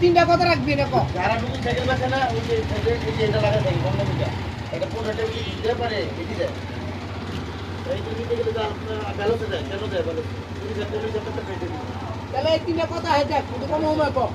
তিনটা কথা রাখবি না যারা নতুন সাইকেল আছে না ওই যে এটা লাগা থাকে বন্ধ করে এটা 15টা কি দিতে পারে এটি দেয় এই তো নিতে গেলে ব্যালেন্সে দেয় কেন দেয় ব্যালেন্স তুমি যা বলি যতটা পেয়ে দিবি তাহলে এই তিনটা কথা হয়ে যাক কত কম হবে